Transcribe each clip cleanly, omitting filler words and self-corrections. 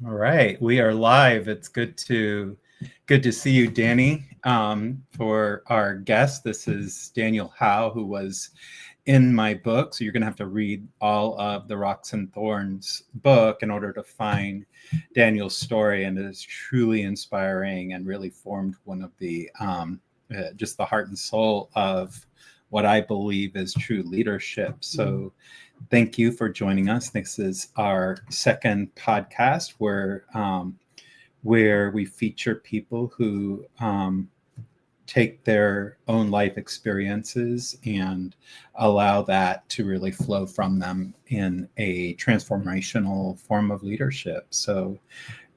All right, we are live. It's good to see you, Danny. For our guest, this is Daniel Howe, who was in my book. So you're going to have to read all of the Rocks and Thorns book in order to find Daniel's story, and it is truly inspiring and really formed one of the just the heart and soul of what I believe is true leadership. So thank you for joining us. This is our second podcast where we feature people who take their own life experiences and allow that to really flow from them in a transformational form of leadership. So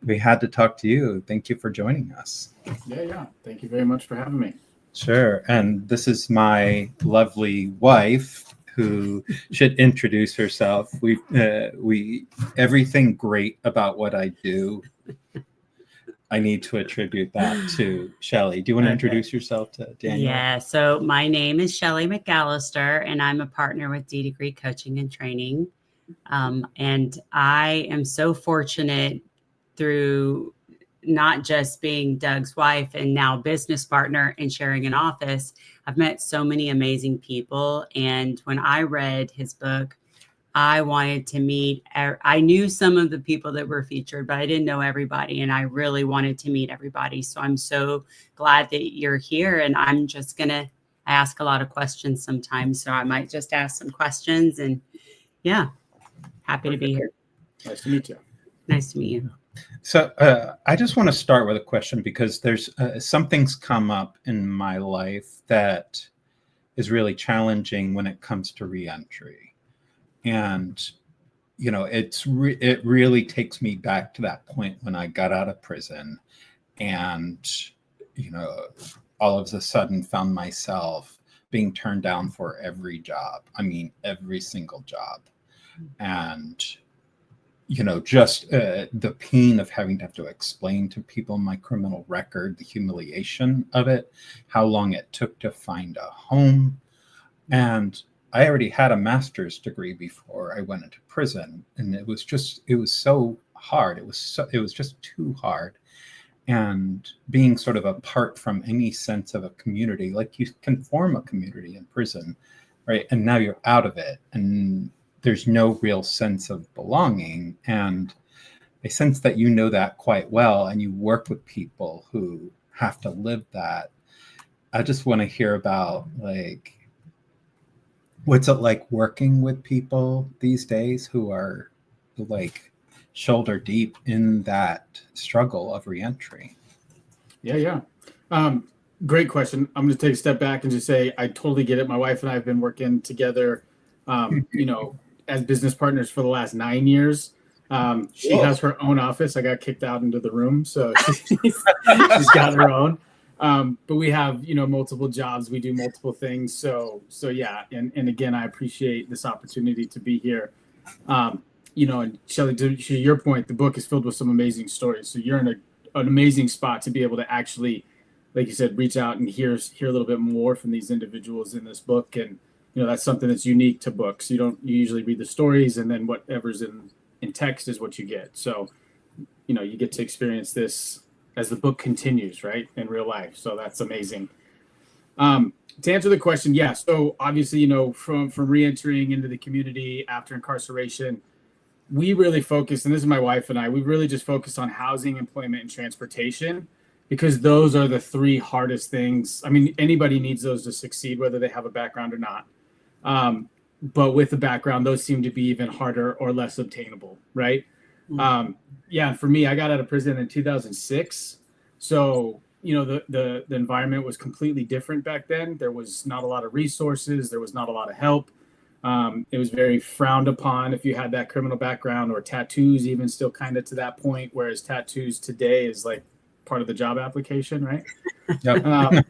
we had to talk to you. Thank you for joining us. Yeah. Thank you very much for having me. Sure. And this is my lovely wife, who should introduce herself. We everything great about what I do, I need to attribute that to Shelley. Do you want to introduce yourself to Daniel? Yeah, so my name is Shelley McAllister, and I'm a partner with D Degree Coaching and Training. And I am so fortunate through not just being Doug's wife and now business partner and sharing an office. I've met so many amazing people. And when I read his book, I wanted to meet, I knew some of the people that were featured, but I didn't know everybody. And I really wanted to meet everybody. So I'm so glad that you're here. And I'm just going to ask a lot of questions sometimes. So I might just ask some questions. And yeah, happy to be here. Nice to meet you. Nice to meet you. So I just want to start with a question, because there's something's come up in my life that is really challenging when it comes to reentry. And, you know, it really takes me back to that point when I got out of prison and, you know, all of a sudden found myself being turned down for every job. I mean, every single job. And you know, just the pain of having to have to explain to people my criminal record, the humiliation of it, how long it took to find a home. And I already had a master's degree before I went into prison. And it was so hard. It was just too hard. And being sort of apart from any sense of a community, like you can form a community in prison, right? And now you're out of it. And there's no real sense of belonging. And I sense that you know that quite well, and you work with people who have to live that. I just want to hear about, like, what's it like working with people these days who are like shoulder deep in that struggle of reentry? Yeah. Great question. I'm going to take a step back and just say, I totally get it. My wife and I have been working together, you know, as business partners for the last 9 years. She has her own office. I got kicked out into the room, so she's got her own. But we have, you know, multiple jobs. We do multiple things. So yeah. And again, I appreciate this opportunity to be here. You know, and Shelley, to your point, the book is filled with some amazing stories. So you're in an amazing spot to be able to actually, like you said, reach out and hear a little bit more from these individuals in this book. And you know, that's something that's unique to books. You usually read the stories, and then whatever's in text is what you get. So, you know, you get to experience this as the book continues, right, in real life. So that's amazing. To answer the question, yeah. So obviously, you know, from reentering into the community after incarceration, we really focus, and this is my wife and I, we really just focus on housing, employment, and transportation, because those are the three hardest things. I mean, anybody needs those to succeed, whether they have a background or not. But with the background, those seem to be even harder or less obtainable, right? Yeah, for me, I got out of prison in 2006. So, you know, the environment was completely different back then. There was not a lot of resources. There was not a lot of help. It was very frowned upon if you had that criminal background, or tattoos, even still kind of to that point, whereas tattoos today is like part of the job application, right? Yep.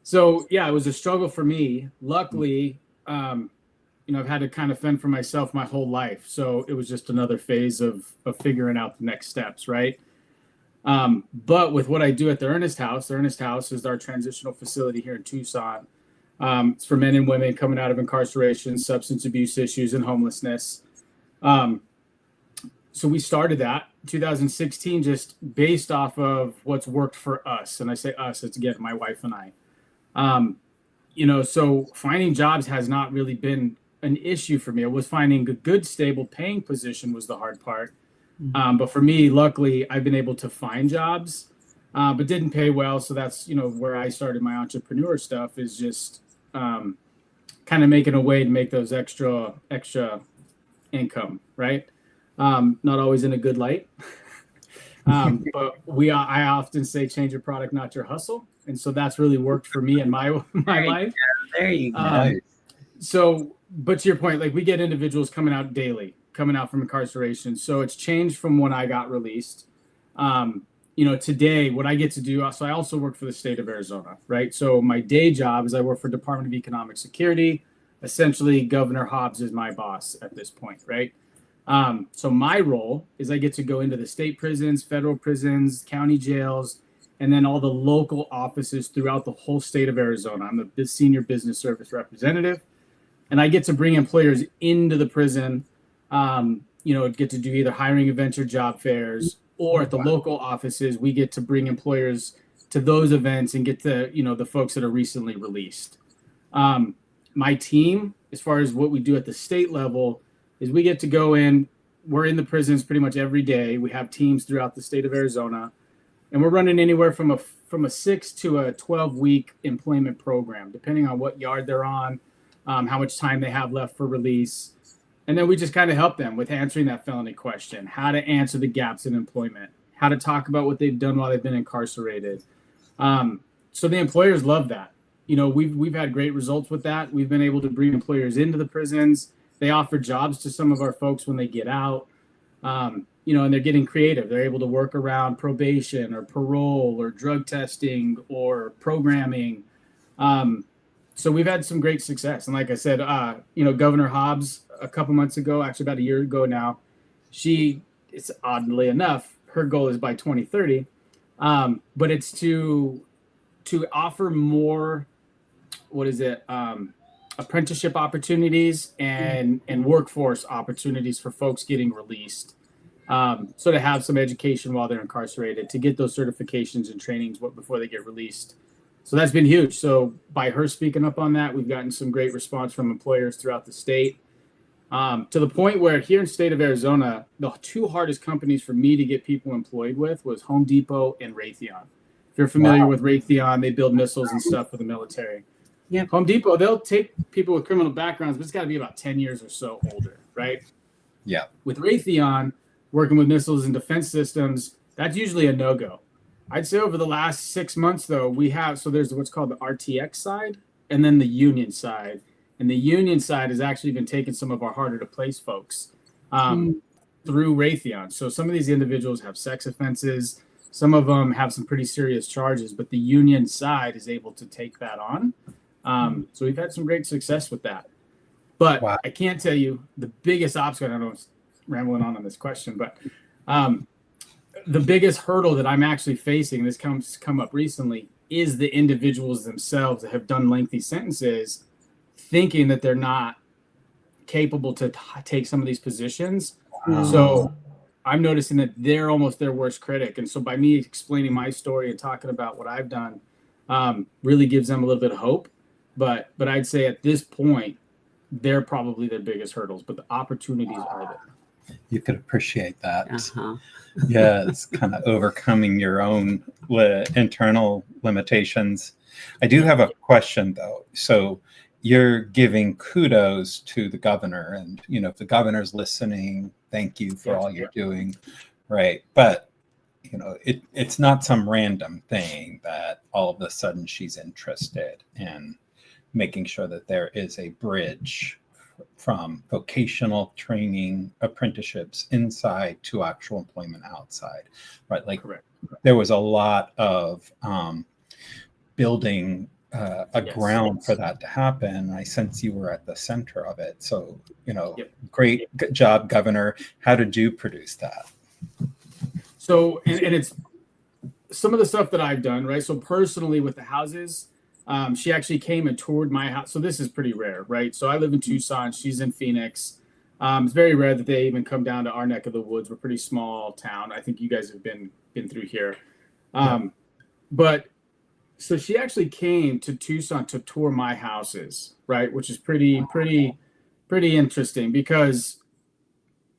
So yeah, it was a struggle for me. Luckily, you know, I've had to kind of fend for myself my whole life. So it was just another phase of figuring out the next steps, right? But with what I do at the Earnest House is our transitional facility here in Tucson. It's for men and women coming out of incarceration, substance abuse issues, and homelessness. So we started that 2016 just based off of what's worked for us. And I say us, it's again, my wife and I. So finding jobs has not really been an issue for me. It was finding a good, stable paying position was the hard part. But for me, luckily, I've been able to find jobs, but didn't pay well. So that's, where I started my entrepreneur stuff is just kind of making a way to make those extra income, right? Not always in a good light. But I often say change your product, not your hustle. And so that's really worked for me in my life. There you go. But to your point, like we get individuals coming out daily, coming out from incarceration. So it's changed from when I got released. Today, what I get to do, so I also work for the state of Arizona, right? So my day job is I work for Department of Economic Security. Essentially, Governor Hobbs is my boss at this point, right? So my role is I get to go into the state prisons, federal prisons, county jails, and then all the local offices throughout the whole state of Arizona. I'm the senior business service representative, and I get to bring employers into the prison, get to do either hiring events or job fairs, or at the local offices, we get to bring employers to those events and get to, the folks that are recently released. My team, as far as what we do at the state level, is we get to go in, we're in the prisons pretty much every day. We have teams throughout the state of Arizona, and we're running anywhere from a 6 to a 12-week employment program, depending on what yard they're on, how much time they have left for release. And then we just kind of help them with answering that felony question, how to answer the gaps in employment, how to talk about what they've done while they've been incarcerated. So the employers love that. We've had great results with that. We've been able to bring employers into the prisons. They offer jobs to some of our folks when they get out, and they're getting creative. They're able to work around probation or parole or drug testing or programming. So we've had some great success. And like I said, Governor Hobbs a couple months ago, actually about a year ago now, it's oddly enough, her goal is by 2030, but it's to offer more, apprenticeship opportunities and workforce opportunities for folks getting released. So to have some education while they're incarcerated, to get those certifications and trainings before they get released. So that's been huge. So by her speaking up on that, we've gotten some great response from employers throughout the state. To the point where here in the state of Arizona, the two hardest companies for me to get people employed with was Home Depot and Raytheon. If you're familiar with Raytheon, they build missiles and stuff for the military. Yep. Home Depot, they'll take people with criminal backgrounds, but it's got to be about 10 years or so older, right? Yeah. With Raytheon, working with missiles and defense systems, that's usually a no-go. I'd say over the last 6 months, though, there's what's called the RTX side and then the union side. And the union side has actually been taking some of our harder to place folks through Raytheon. So some of these individuals have sex offenses. Some of them have some pretty serious charges, but the union side is able to take that on. So we've had some great success with that. But I can't tell you the biggest obstacle. I don't know, I'm rambling on this question, but the biggest hurdle that I'm actually facing, this come up recently, is the individuals themselves that have done lengthy sentences thinking that they're not capable to take some of these positions. So I'm noticing that they're almost their worst critic. And so by me explaining my story and talking about what I've done, really gives them a little bit of hope. But I'd say at this point, they're probably their biggest hurdles, but the opportunities are there. You could appreciate that. Uh-huh. Yeah, it's kind of overcoming your own internal limitations. I do have a question, though. So you're giving kudos to the governor, and if the governor's listening, thank you for all you're doing, right? But it's not some random thing that all of a sudden she's interested in making sure that there is a bridge from vocational training apprenticeships inside to actual employment outside, right? Like Correct. There was a lot of building ground for that to happen. I sense you were at the center of it. So, great job, Governor. How did you produce that? So, and it's some of the stuff that I've done, right? So personally with the houses, she actually came and toured my house. So this is pretty rare, right? So I live in Tucson. She's in Phoenix. It's very rare that they even come down to our neck of the woods. We're a pretty small town. I think you guys have been through here. But so she actually came to Tucson to tour my houses, right? Which is pretty interesting because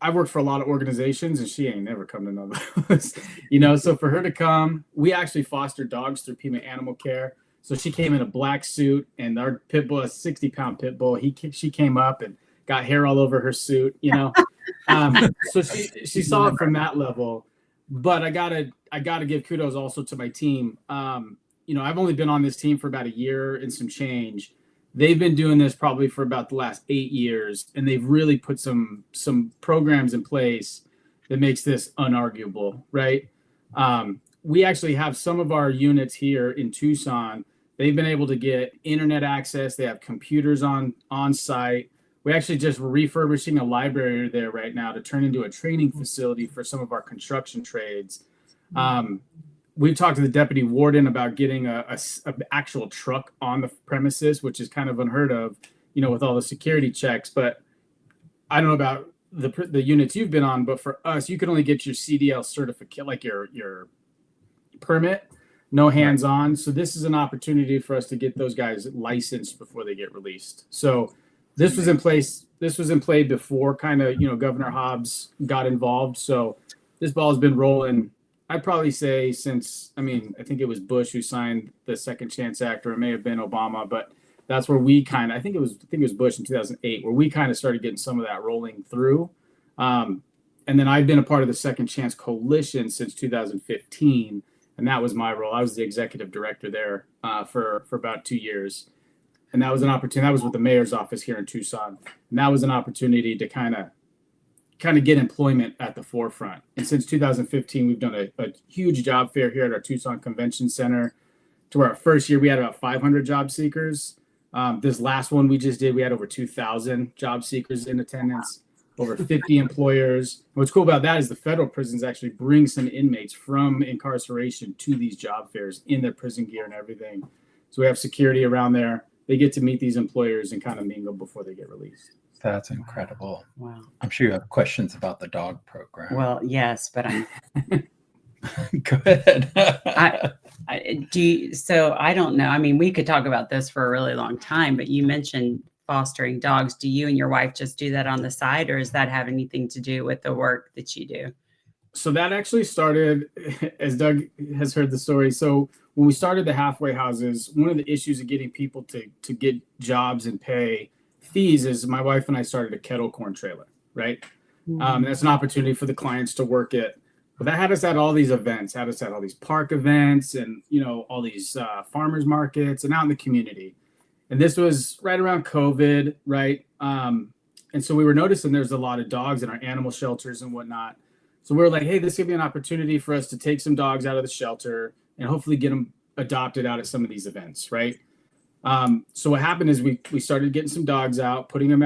I've worked for a lot of organizations and she ain't never come to none of those, so for her to come, we actually foster dogs through Pima Animal Care. So she came in a black suit, and our pit bull, a 60-pound pit bull, she came up and got hair all over her suit, so she saw it from that level. But I gotta give kudos also to my team. I've only been on this team for about a year and some change. They've been doing this probably for about the last 8 years, and they've really put some programs in place that makes this unarguable, right? We actually have some of our units here in Tucson. They've been able to get internet access. They have computers on site. We actually just refurbishing a library there right now to turn into a training facility for some of our construction trades. We've talked to the deputy warden about getting a actual truck on the premises, which is kind of unheard of, with all the security checks. But I don't know about the units you've been on, but for us, you can only get your CDL certificate, like your permit, no hands-on. So this is an opportunity for us to get those guys licensed before they get released. So this was in place. This was in play before Governor Hobbs got involved. So this ball has been rolling. I'd probably say since, I think it was Bush who signed the Second Chance Act, or it may have been Obama, but that's where we I think it was Bush in 2008, where we kind of started getting some of that rolling through. And then I've been a part of the Second Chance Coalition since 2015, and that was my role. I was the executive director there for about 2 years. And that was an opportunity. That was with the mayor's office here in Tucson. And that was an opportunity to kind of get employment at the forefront. And since 2015, we've done a huge job fair here at our Tucson Convention Center, to where our first year we had about 500 job seekers. This last one we just did, we had over 2,000 job seekers in attendance, over 50 employers. And what's cool about that is the federal prisons actually bring some inmates from incarceration to these job fairs in their prison gear and everything. So we have security around there. They get to meet these employers and kind of mingle before they get released. That's incredible. Wow. I'm sure you have questions about the dog program. Well, yes, but I'm good. So I don't know. We could talk about this for a really long time, but you mentioned fostering dogs. Do you and your wife just do that on the side, or does that have anything to do with the work that you do? So that actually started, as Doug has heard the story. So when we started the halfway houses, one of the issues of getting people to get jobs and pay fees is my wife and I started a kettle corn trailer, right? And that's an opportunity for the clients to work it. But that had us at all these events, had us at all these park events and, all these farmers markets and out in the community. And this was right around COVID, right? And so we were noticing there's a lot of dogs in our animal shelters and whatnot. So we were like, hey, this could be an opportunity for us to take some dogs out of the shelter and hopefully get them adopted out at some of these events, right? So what happened is we started getting some dogs out, putting them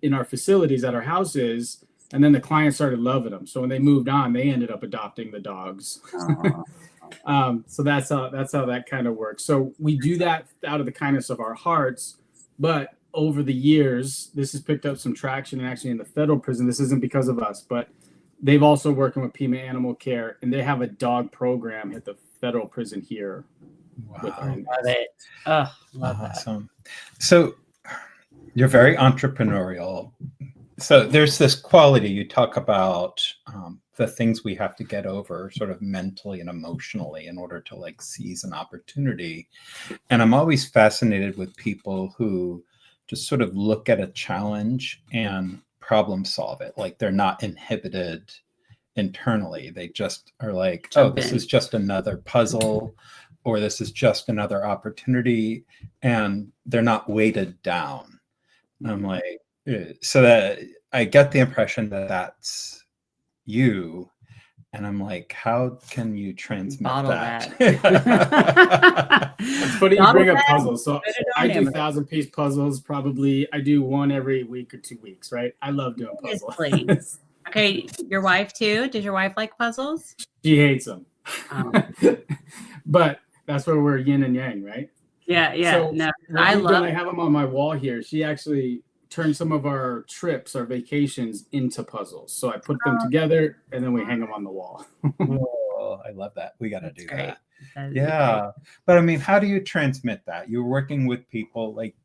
in our facilities at our houses, and then the clients started loving them. So when they moved on, they ended up adopting the dogs. So that's how that kind of works. So we do that out of the kindness of our hearts, but over the years, this has picked up some traction, and actually in the federal prison, this isn't because of us, but they've also working with Pima Animal Care, and they have a dog program at the federal prison here. Wow. Love it. Oh, love awesome. That. So you're very entrepreneurial. So there's this quality you talk about, the things we have to get over sort of mentally and emotionally in order to seize an opportunity. And I'm always fascinated with people who just sort of look at a challenge and problem solve it. They're not inhibited internally. They just are like, this is just another puzzle, or this is just another opportunity, and they're not weighted down. I'm like, so that I get the impression that that's you, and I'm like, how can you transmit that? It's funny you bring up puzzles. So I do 1,000-piece puzzles. Probably I do one every week or 2 weeks, right? I love doing puzzles. Okay, your wife too? Does your wife like puzzles? She hates them. But that's where we're yin and yang, right? Yeah. So no, I have them on my wall here. She actually turn some of our trips, our vacations into puzzles. So I put them together and then we hang them on the wall. Oh, I love that. We got to do great. that. That'd be Yeah. But I mean, how do you transmit that? You're working with people like,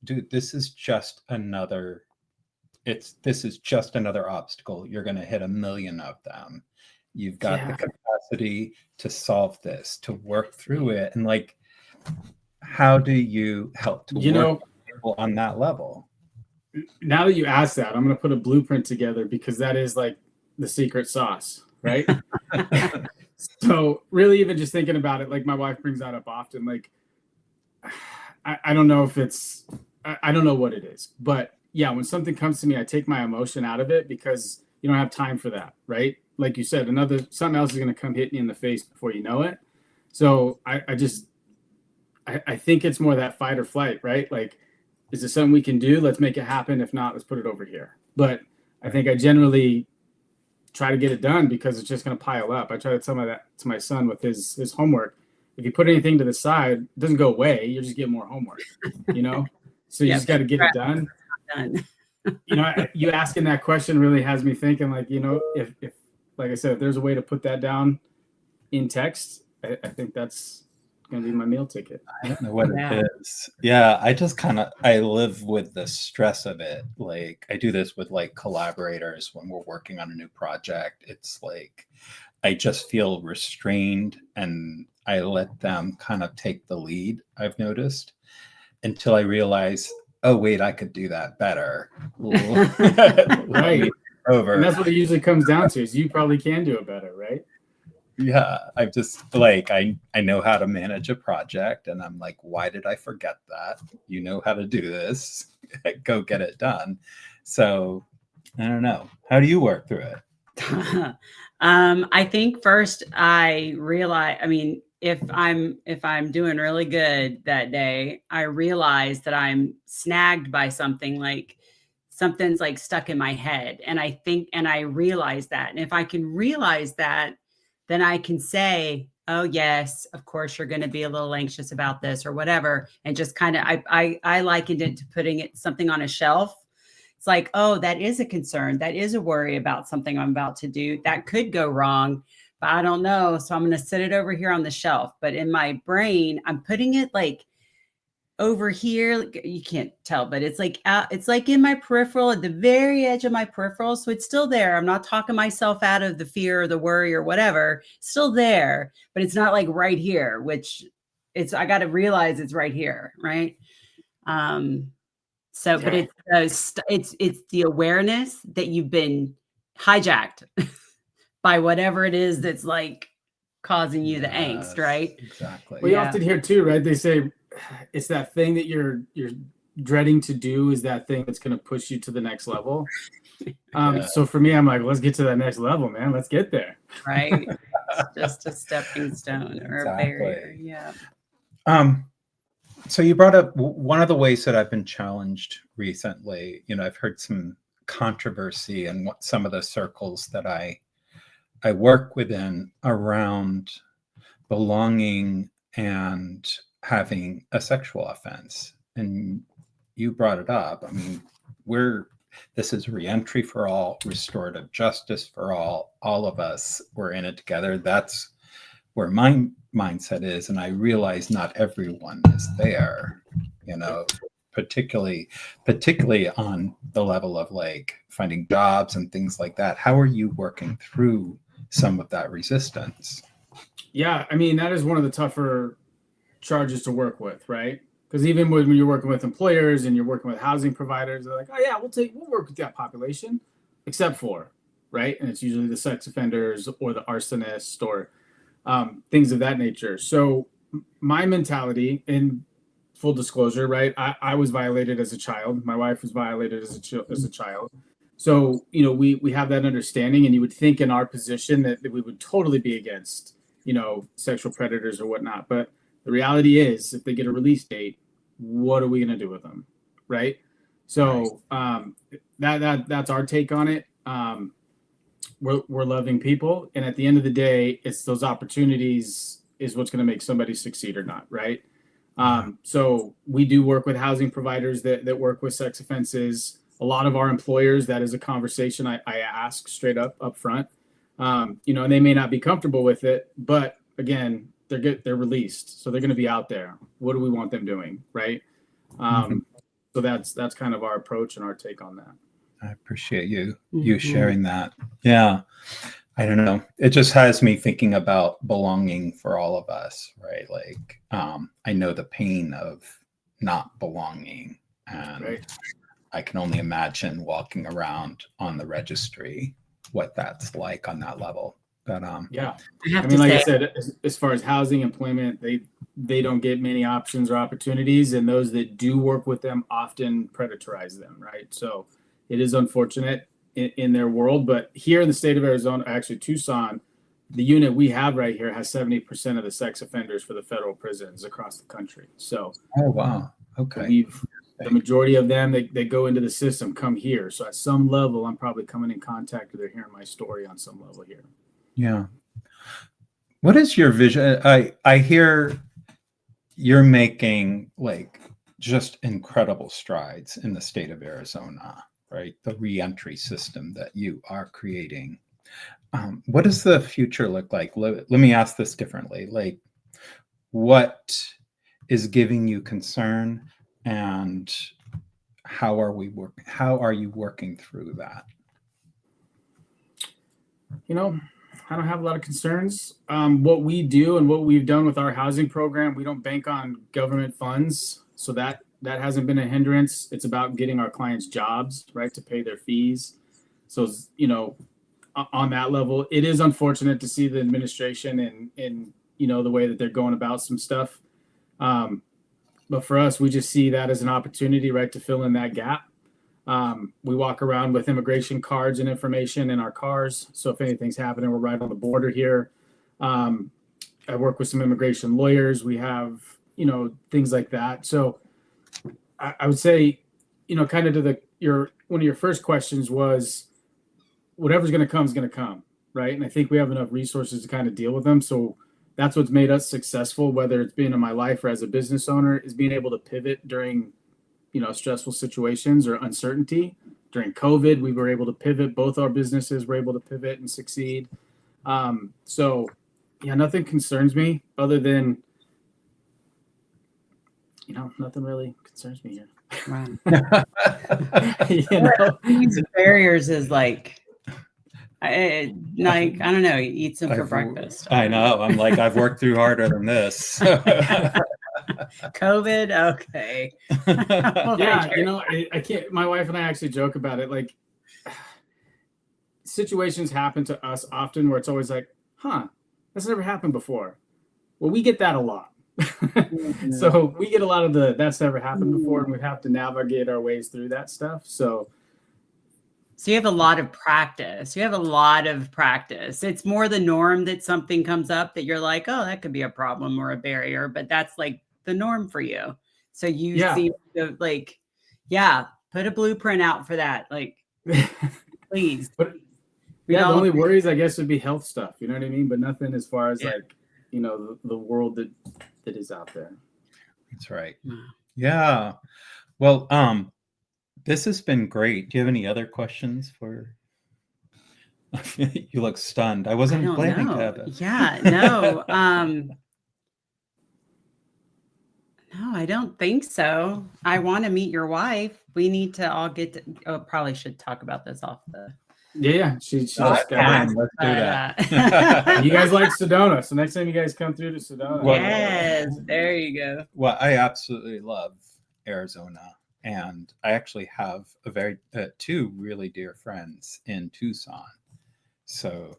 dude, this is just another obstacle. You're going to hit a million of them. You've got the capacity to solve this, to work through it. And like, how do you help to work with people on that level? Now that you ask that, I'm going to put a blueprint together because that is like the secret sauce, right? So really even just thinking about it, like my wife brings that up often, like, I don't know if it's, I don't know what it is, but yeah, when something comes to me, I take my emotion out of it because you don't have time for that, right? Like you said, something else is going to come hit you in the face before you know it. So I think it's more that fight or flight, right? Like, is it something we can do? Let's make it happen. If not, let's put it over here. But I think I generally try to get it done because it's just going to pile up. I try to tell that to my son with his homework. If you put anything to the side, it doesn't go away. You just get more homework, you know? So you just got to get it done. You know, you asking that question really has me thinking, like, you know, if like I said, if there's a way to put that down in text, I think that's going to be my meal ticket. I don't know what it is. Yeah, I live with the stress of it. Like I do this with like collaborators when we're working on a new project. It's like I just feel restrained and I let them kind of take the lead, I've noticed, until I realize, oh wait, I could do that better. Right. Over. And that's what it usually comes down to, is you probably can do it better, right? Yeah, I've just like I know how to manage a project and I'm like, why did I forget that? You know how to do this. Go get it done. So I don't know. How do you work through it? I think first I realize, I mean, if I'm doing really good that day, I realize that I'm snagged by something, like something's like stuck in my head. And I realize that. And if I can realize that, then I can say, oh yes, of course you're going to be a little anxious about this or whatever. And just kind of, I likened it to putting something on a shelf. It's like, oh, that is a concern. That is a worry about something I'm about to do. That could go wrong, but I don't know. So I'm going to sit it over here on the shelf. But in my brain, I'm putting it like over here. You can't tell, but it's like it's like in my peripheral, at the very edge of my peripheral. So it's still there. I'm not talking myself out of the fear or the worry or whatever. It's still there, but it's not like right here, which I got to realize it's right here. Right. So, but it's the awareness that you've been hijacked by whatever it is that's like causing you the angst, right? Exactly. We often hear too, right? They say it's that thing that you're dreading to do is that thing that's going to push you to the next level. So for me, I'm like, let's get to that next level, man. Let's get there. Right. It's just a stepping stone or a barrier. Yeah. So you brought up one of the ways that I've been challenged recently. You know, I've heard some controversy in what some of the circles that I work within around belonging and having a sexual offense. And you brought it up. I mean, this is reentry for all, restorative justice for all of us. We're in it together. That's where my mindset is. And I realize not everyone is there, you know, particularly on the level of like finding jobs and things like that. How are you working through some of that resistance? Yeah, I mean, that is one of the tougher charges to work with, right? Because even when you're working with employers and you're working with housing providers, they're like, oh yeah, we'll work with that population, except for, right? And it's usually the sex offenders or the arsonist or things of that nature. So my mentality, in full disclosure, right? I was violated as a child. My wife was violated as a child. So, you know, we have that understanding, and you would think in our position that we would totally be against, you know, sexual predators or whatnot. But the reality is, if they get a release date, what are we going to do with them? Right. So that's our take on it. We're loving people. And at the end of the day, it's those opportunities is what's going to make somebody succeed or not. Right. So we do work with housing providers that work with sex offenses. A lot of our employers, that is a conversation I ask straight up front. And they may not be comfortable with it, but again, they're released, so they're going to be out there. What do we want them doing, right? So that's kind of our approach and our take on that. I appreciate you sharing that. Yeah. I don't know. It just has me thinking about belonging for all of us, right? Like, I know the pain of not belonging, and I can only imagine walking around on the registry, what that's like on that level. But yeah, I mean, like I said, as far as housing, employment, they don't get many options or opportunities, and those that do work with them often predatorize them, right? So it is unfortunate in their world, but here in the state of Arizona, actually Tucson, the unit we have right here has 70% of the sex offenders for the federal prisons across the country. So, oh wow, okay. The majority of them that go into the system come here. So at some level, I'm probably coming in contact with, they're hearing my story on some level here. Yeah. What is your vision? I hear you're making like just incredible strides in the state of Arizona, right? The reentry system that you are creating. What does the future look like? Let me ask this differently. Like, what is giving you concern, and how are you working through that? I don't have a lot of concerns. What we do and what we've done with our housing program, we don't bank on government funds. So that hasn't been a hindrance. It's about getting our clients jobs, right, to pay their fees. So, on that level, it is unfortunate to see the administration and the way that they're going about some stuff. But for us, we just see that as an opportunity, right, to fill in that gap. We walk around with immigration cards and information in our cars. So if anything's happening, we're right on the border here. I work with some immigration lawyers. We have, things like that. So I would say, kind of to one of your first questions was, whatever's going to come is going to come, right? And I think we have enough resources to kind of deal with them. So that's what's made us successful, whether it's been in my life or as a business owner, is being able to pivot during stressful situations or uncertainty. During COVID, we were able to pivot. Both our businesses were able to pivot and succeed. So yeah, nothing concerns me other than, nothing really concerns me here. Wow. These barriers is like, I don't know, eat some for breakfast. I know. I'm like, I've worked through harder than this. COVID, okay. Yeah, I can't. My wife and I actually joke about it. Like, situations happen to us often where it's always like, that's never happened before. Well, we get that a lot. So we get a lot of that's never happened before, and we have to navigate our ways through that stuff. So you have a lot of practice. It's more the norm that something comes up that you're like, oh, that could be a problem or a barrier, but that's like the norm for you. So you seem to put a blueprint out for that. Like, please. But the only worries, I guess, would be health stuff. You know what I mean? But nothing as far as the world that is out there. That's right. Yeah. Well, this has been great. Do you have any other questions for? You look stunned. I wasn't planning to have it. Yeah, no. No, I don't think so. I want to meet your wife. We need to all get to. Probably should talk about this off the. Yeah. She just got Let's do that. You guys like Sedona, so next time you guys come through to Sedona. Yes, there you go. Well, I absolutely love Arizona. And I actually have two really dear friends in Tucson. So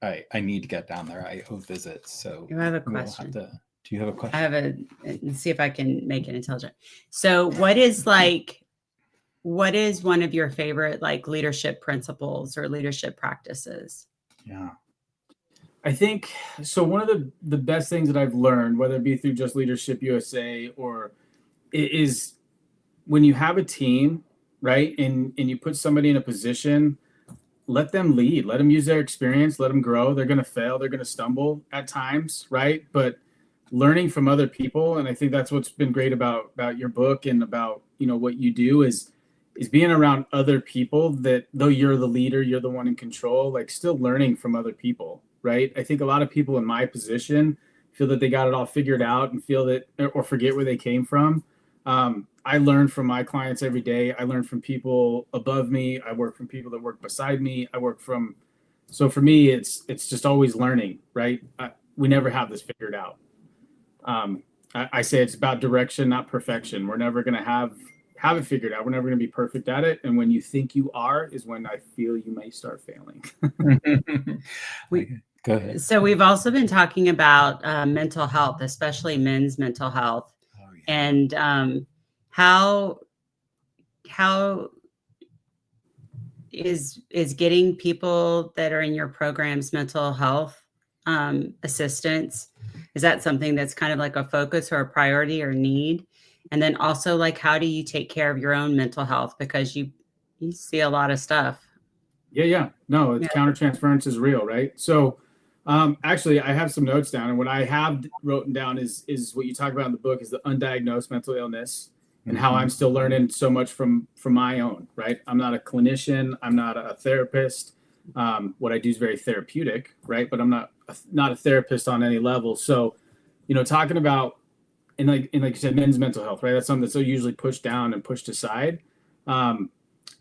I need to get down there. I owe visits. So you have a question. Do you have a question? I have let's see if I can make it intelligent. So what is one of your favorite leadership principles or leadership practices? Yeah. I think so. One of the best things that I've learned, whether it be through Just Leadership USA or is when you have a team, right, and you put somebody in a position, let them lead, let them use their experience, let them grow. They're going to fail. They're going to stumble at times, right? But learning from other people. And I think that's what's been great about your book and about, what you do is being around other people that, though you're the leader, you're the one in control, like still learning from other people, right? I think a lot of people in my position feel that they got it all figured out and feel that, or forget where they came from. I learn from my clients every day. I learn from people above me. I work from people that work beside me. So for me, it's just always learning, right? We never have this figured out. I say it's about direction, not perfection. We're never going to have it figured out. We're never going to be perfect at it. And when you think you are is when I feel you may start failing. Go ahead. So we've also been talking about mental health, especially men's mental health. Oh, yeah. And how is getting people that are in your programs mental health assistance? Is that something that's kind of like a focus or a priority or need? And then also, like, how do you take care of your own mental health? Because you see a lot of stuff. Yeah. No, it's countertransference is real, right? So actually, I have some notes down, and what I have written down is what you talk about in the book is the undiagnosed mental illness and how I'm still learning so much from my own, right? I'm not a clinician. I'm not a therapist. What I do is very therapeutic, right? But I'm not a therapist on any level. So, talking about, and like you said, men's mental health, right? That's something that's so usually pushed down and pushed aside.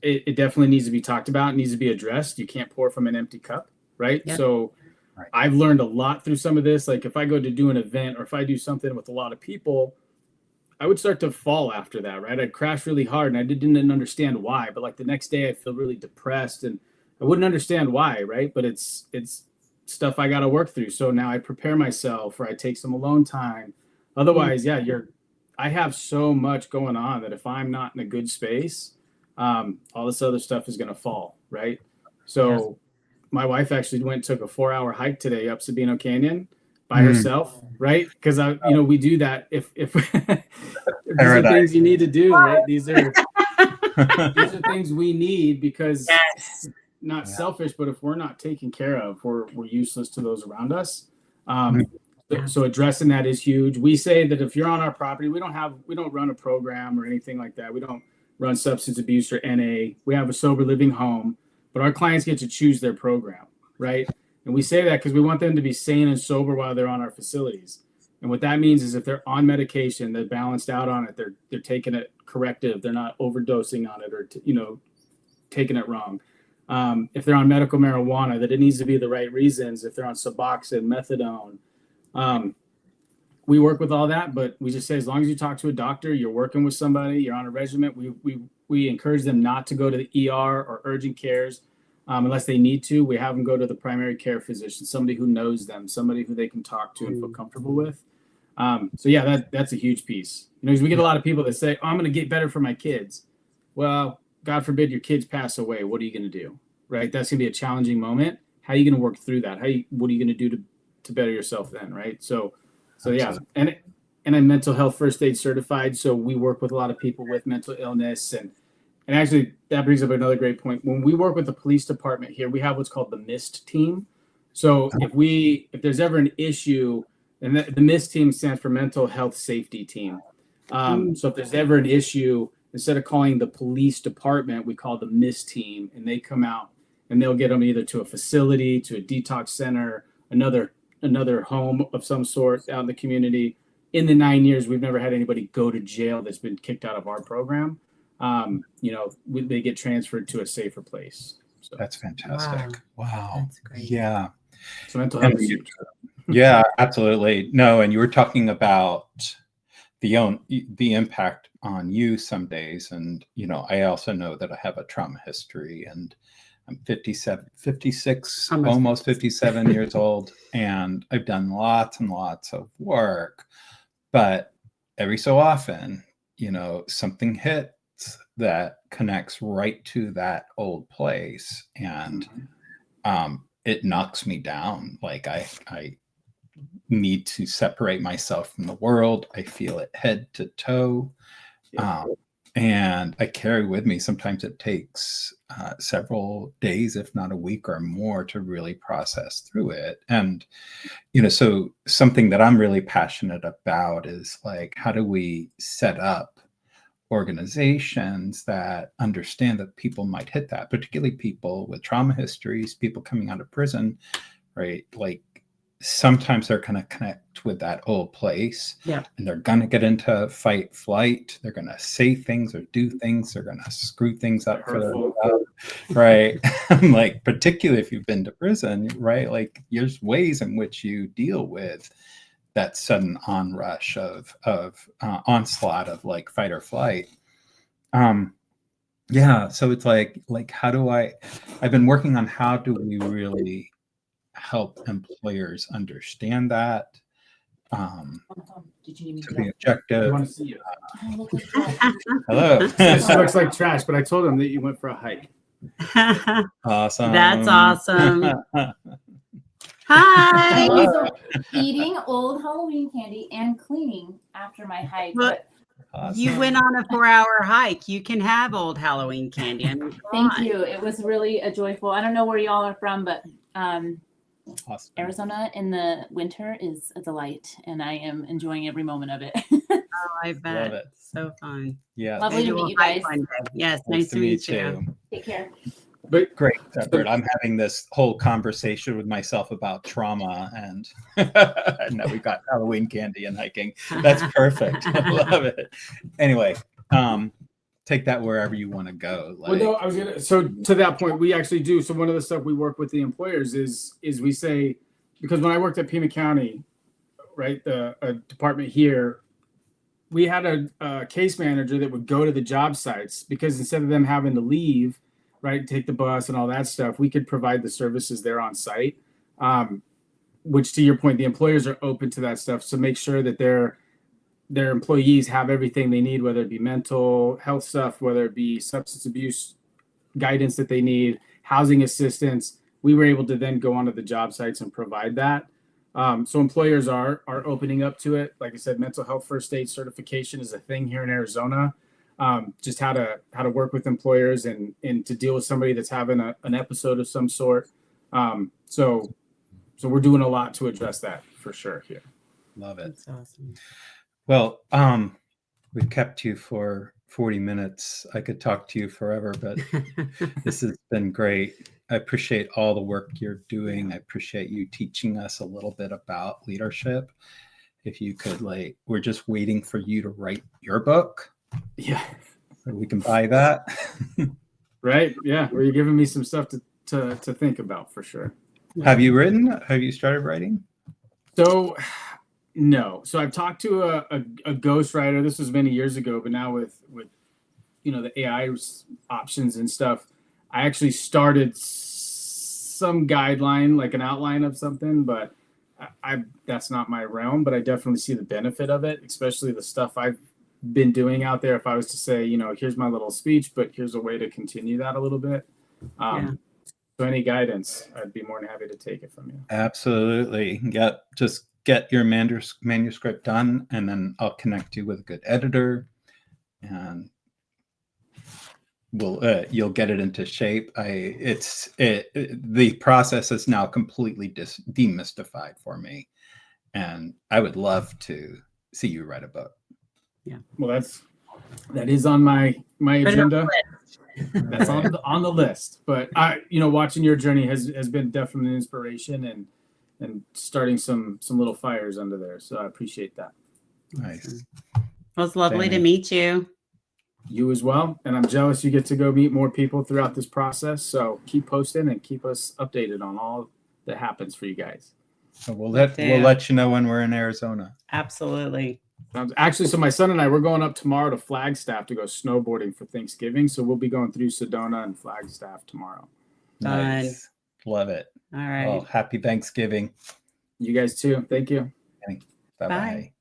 It definitely needs to be talked about, needs to be addressed. You can't pour from an empty cup, right? Yep. So Right. I've learned a lot through some of this. Like if I go to do an event or if I do something with a lot of people, I would start to fall after that, right? I'd crash really hard and I didn't understand why. But like the next day I feel really depressed and I wouldn't understand why, right? But it's stuff I got to work through. So now I prepare myself or I take some alone time. Otherwise, I have so much going on that if I'm not in a good space, all this other stuff is going to fall, right? So my wife actually took a 4-hour hike today up Sabino Canyon by herself, right? Because we do that if these are things you need to do, right? These are things we need because not selfish, but if we're not taken care of, we're useless to those around us. So addressing that is huge. We say that if you're on our property, we don't run a program or anything like that. We don't run substance abuse or NA. We have a sober living home, but our clients get to choose their program, right? And we say that because we want them to be sane and sober while they're on our facilities. And what that means is if they're on medication, they're balanced out on it, they're taking it corrective, they're not overdosing on it or taking it wrong. If they're on medical marijuana, that it needs to be the right reasons. If they're on Suboxone, methadone, we work with all that, but we just say as long as you talk to a doctor, you're working with somebody, you're on a regimen. We encourage them not to go to the ER or urgent cares unless they need to. We have them go to the primary care physician, somebody who knows them, somebody who they can talk to and feel comfortable with. That's a huge piece. Because we get a lot of people that say, "Oh, I'm going to get better for my kids." Well, God forbid your kids pass away. What are you going to do? Right? That's going to be a challenging moment. How are you going to work through that? What are you going to do to better yourself then? Right? So yeah. And I'm mental health first aid certified. So we work with a lot of people with mental illness. And actually that brings up another great point. When we work with the police department here, we have what's called the MIST team. So if there's ever an issue, and the MIST team stands for Mental Health Safety Team. So if there's ever an issue, instead of calling the police department, we call the MIST team, and they come out and they'll get them either to a facility, to a detox center, another home of some sort out in the community. In the 9 years, we've never had anybody go to jail that's been kicked out of our program. They get transferred to a safer place. So that's fantastic. Wow. That's great. Yeah. So mental health is huge. Yeah, absolutely. No, and you were talking about the impact on you some days. And, I also know that I have a trauma history and I'm 56, almost 57 years old, and I've done lots and lots of work. But every so often, something hits that connects right to that old place, and it knocks me down. Like I need to separate myself from the world. I feel it head to toe. And I carry with me, sometimes it takes several days, if not a week or more, to really process through it. And, so something that I'm really passionate about is like, how do we set up organizations that understand that people might hit that, particularly people with trauma histories, people coming out of prison, right? Like sometimes they're going to connect with that old place, and they're going to get into fight flight. They're going to say things or do things. They're going to screw things up for themselves, right? Like particularly if you've been to prison, right? Like there's ways in which you deal with that sudden onrush of onslaught of like fight or flight. So it's like how do I've been working on how do we really help employers understand that, Did you need me to be objective. I want to see you. Hello. This looks like trash, but I told him that you went for a hike. Awesome. That's awesome. Hi. I'm also eating old Halloween candy and cleaning after my hike. Look, Awesome. You went on a 4-hour hike. You can have old Halloween candy. I mean, Thank you. It was really a joyful. I don't know where y'all are from, but Awesome. Arizona in the winter is a delight, and I am enjoying every moment of it. Oh, I bet. Love it. So fun. Yeah. Lovely to Maybe meet you we'll hike guys. one day. Yes, nice to meet you. Take care. But Great, Shepard. I'm having this whole conversation with myself about trauma, and now we've got Halloween candy and hiking. That's perfect. I love it. Anyway, take that wherever you want to go. well, no, I was gonna. So to that point, we actually do. So one of the stuff we work with the employers is we say, because when I worked at Pima County, right, the department here, we had a case manager that would go to the job sites, because instead of them having to leave, right, take the bus and all that stuff, we could provide the services there on site. Which, to your point, the employers are open to that stuff. So make sure that their employees have everything they need, whether it be mental health stuff, whether it be substance abuse guidance that they need, housing assistance. We were able to then go onto the job sites and provide that. So employers are opening up to it. Like I said, mental health first aid certification is a thing here in Arizona. Just how to work with employers and to deal with somebody that's having an episode of some sort. So we're doing a lot to address that for sure here. Love it. That's awesome. Well, we've kept you for 40 minutes. I could talk to you forever, but this has been great. I appreciate all the work you're doing. I appreciate you teaching us a little bit about leadership. If you could, we're just waiting for you to write your book. Yeah. So we can buy that. Right. Yeah. Where you're giving me some stuff to think about for sure. Have you written? Have you started writing? So no. So I've talked to a ghostwriter. This was many years ago, but now with the AI options and stuff, I actually started some guideline, like an outline of something, but I that's not my realm. But I definitely see the benefit of it, especially the stuff I've been doing out there. If I was to say, here's my little speech, but here's a way to continue that a little bit. So any guidance, I'd be more than happy to take it from you. Absolutely. Yeah. Just get your manuscript done, and then I'll connect you with a good editor, and you'll get it into shape. The process is now completely demystified for me, and I would love to see you write a book. Yeah. Well, that is on my agenda. That's on the list. But watching your journey has been definitely an inspiration and starting some little fires under there. So I appreciate that. Nice. Well, it's lovely to meet you. You as well. And I'm jealous you get to go meet more people throughout this process. So keep posting and keep us updated on all that happens for you guys. So we'll let you know when we're in Arizona. Absolutely. Actually, so my son and I, we're going up tomorrow to Flagstaff to go snowboarding for Thanksgiving. So we'll be going through Sedona and Flagstaff tomorrow. Nice. Love it. All right. Oh, happy Thanksgiving. You guys too. Thank you. Bye-bye. Bye.